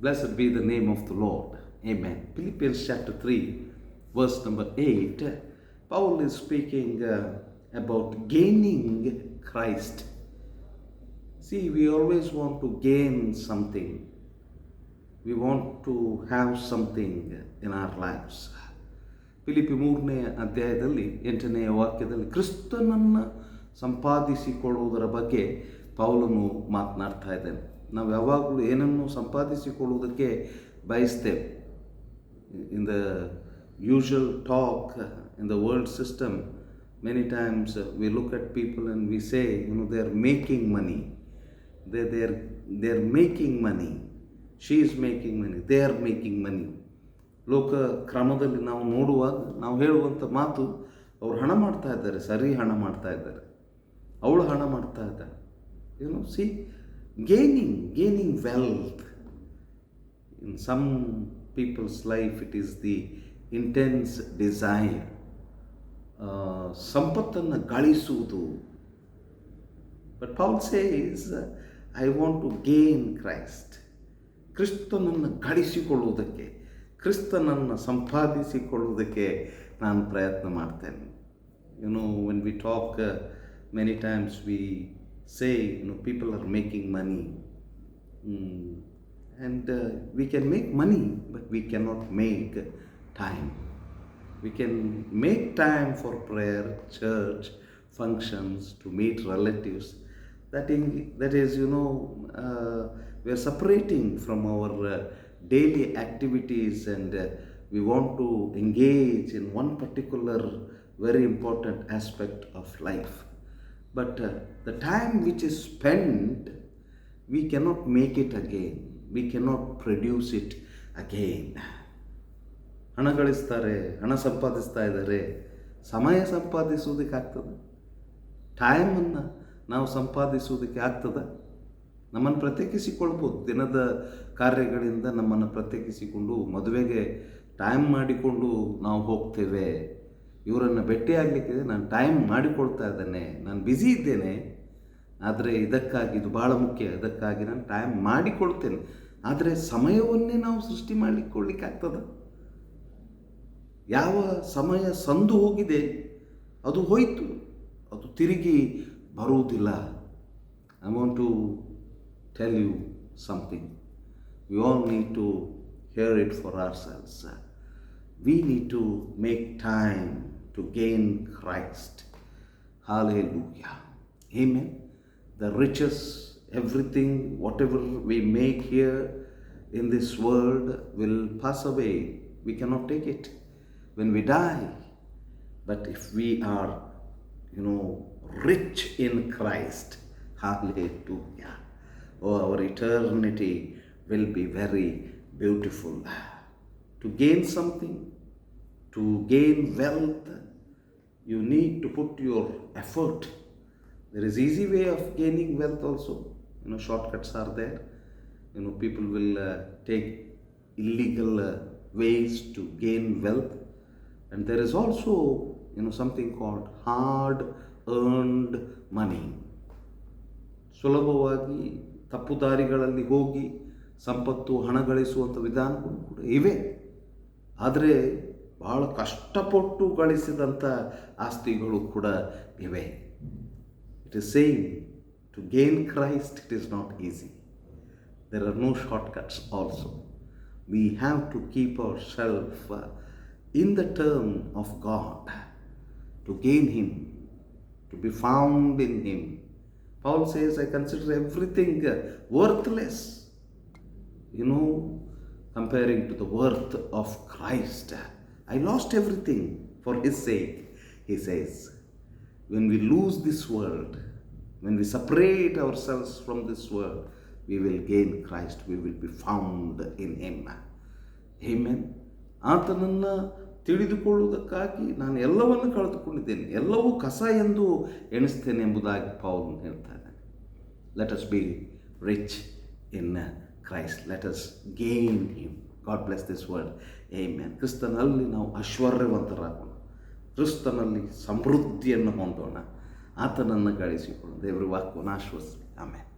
Blessed be the name of the Lord. Amen. Philippians chapter 3, verse number 8. Paul is speaking about gaining Christ. See, we always want to gain something. We want to have something in our lives. Philippi 3ನೇ ಅಧ್ಯಾಯದಲ್ಲಿ 8ನೇ ವಾಕ್ಯದಲ್ಲಿ ಕ್ರಿಸ್ತನನ್ನು ಸಂಪಾದಿಸಿಕೊಳ್ಳುವುದರ ಬಗ್ಗೆ ಪೌಲನು ಮಾತನಾಡ್ತಾ ಇದ್ದಾನೆ. ನಾವು ಯಾವಾಗಲೂ ಏನನ್ನು ಸಂಪಾದಿಸಿಕೊಳ್ಳುವುದಕ್ಕೆ ಬಯಸ್ತೇವೆ. In the usual talk in the world system, many times we look at people and we say, they are making money, they are making money, she is making money, they are making money. ಲೋಕ ಕ್ರಮದಲ್ಲಿ ನಾವು ನೋಡುವಾಗ ನಾವು ಹೇಳುವಂಥ ಮಾತು, ಅವ್ರು ಹಣ ಮಾಡ್ತಾ ಇದ್ದಾರೆ, ಸರಿ ಹಣ ಮಾಡ್ತಾ ಇದ್ದಾರೆ, ಅವಳು ಹಣ ಮಾಡ್ತಾ ಇದ್ದಾರೆ. C, gaining wealth. In some people's life it is the intense desire, ಸಂಪತ್ತನ್ನು ಗಳಿಸುವುದು. But Paul says, I want to gain Christ. ಕ್ರಿಸ್ತನನ್ನು ಗಳಿಸಿಕೊಳ್ಳುವುದಕ್ಕೆ, ಕ್ರಿಸ್ತನನ್ನು ಸಂಪಾದಿಸಿಕೊಳ್ಳುವುದಕ್ಕೆ ನಾನು ಪ್ರಯತ್ನ ಮಾಡ್ತೇನೆ. When we talk, many times we say, people are making money. And we can make money, but we cannot make time. We can make time for prayer, church, functions, to meet relatives. That is, we are separating from our daily activities, and we want to engage in one particular very important aspect of life. But the time which is spent, we cannot make it again. We cannot produce it again. ಹಣ ಗಳಿಸ್ತಾರೆ, ಹಣ ಸಂಪಾದಿಸ್ತಾ ಇದ್ದಾರೆ, ಸಮಯ ಸಂಪಾದಿಸುವುದಕ್ಕೆ ಆಗ್ತದೆ? ಟೈಮನ್ನು ನಾವು ಸಂಪಾದಿಸುವುದಕ್ಕೆ ಆಗ್ತದೆ? ನಮ್ಮನ್ನು ಪ್ರತ್ಯೇಕಿಸಿಕೊಳ್ಬೋದು, ದಿನದ ಕಾರ್ಯಗಳಿಂದ ನಮ್ಮನ್ನು ಪ್ರತ್ಯೇಕಿಸಿಕೊಂಡು ಮದುವೆಗೆ ಟೈಮ್ ಮಾಡಿಕೊಂಡು ನಾವು ಹೋಗ್ತೇವೆ. ಇವರನ್ನು ಭೇಟಿಯಾಗಲಿಕ್ಕೆ ನಾನು ಟೈಮ್ ಮಾಡಿಕೊಳ್ತಾ ಇದ್ದೇನೆ, ನಾನು ಬ್ಯುಸಿ ಇದ್ದೇನೆ, ಆದರೆ ಇದಕ್ಕಾಗಿ, ಇದು ಭಾಳ ಮುಖ್ಯ, ಇದಕ್ಕಾಗಿ ನಾನು ಟೈಮ್ ಮಾಡಿಕೊಳ್ತೇನೆ. ಆದರೆ ಸಮಯವನ್ನೇ ನಾವು ಸೃಷ್ಟಿ ಮಾಡಿಕೊಳ್ಳಿಕ್ಕೆ ಆಗ್ತದೆ? ಯಾವ ಸಮಯ ಸಂದು ಹೋಗಿದೆ ಅದು ಹೋಯಿತು, ಅದು ತಿರುಗಿ ಬರುವುದಿಲ್ಲ. I want to tell you something. We all need to hear it for ourselves. We need to make time to gain Christ. Hallelujah. Amen. The riches, everything, whatever we make here in this world will pass away. We cannot take it when we die. But if we are, rich in Christ, hallelujah, our eternity will be very beautiful. To gain something, to gain wealth, you need to put your effort. There is easy way of gaining wealth also. Shortcuts are there. People will take illegal ways to gain wealth. And there is also, something called hard earned money. ಸುಲಭವಾಗಿ ತಪ್ಪು ದಾರಿಗಳಲ್ಲಿ ಹೋಗಿ ಸಂಪತ್ತು, ಹಣ ಗಳಿಸುವಂಥ ವಿಧಾನಗಳು ಕೂಡ ಇವೆ. ಆದರೆ ಬಹಳ ಕಷ್ಟಪಟ್ಟು ಗಳಿಸಿದಂಥ ಆಸ್ತಿಗಳು ಕೂಡ ಇವೆ. It is same, to gain Christ it is not easy. There are no shortcuts also. We have to keep our self in the term of God, to gain him, to be found in him. Paul says, I consider everything worthless, comparing to the worth of Christ. I lost everything for his sake, he says. When we lose this world, when we separate ourselves from this world, we will gain Christ, we will be found in him. Amen. ಆತನನ್ನು ತಿಳಿದುಕೊಳ್ಳುವುದಕ್ಕಾಗಿ ನಾನು ಎಲ್ಲವನ್ನು ಕಳೆದುಕೊಂಡಿದ್ದೇನೆ, ಎಲ್ಲವೂ ಕಸ ಎಂದು ಎಣಿಸ್ತೇನೆ ಎಂಬುದಾಗಿ Paul ಹೇಳ್ತಾನೆ. Let us be rich in Christ, let us gain him. God bless this word. Amen. ಕ್ರಿಸ್ತನಲ್ಲಿ ನಾವು ಐಶ್ವರ್ಯವಂತರಾಗೋಣ, ಕ್ರಿಸ್ತನಲ್ಲಿ ಸಮೃದ್ಧಿಯನ್ನು ಹೊಂದೋಣ, ಆತನನ್ನು ಗಳಿಸಿಕೊಳ್ಳೋಣ. ದೇವರ ವಾಕ್ಯವನ್ನು ಆಶ್ವಸಿಸಿ. ಆಮೆನ್.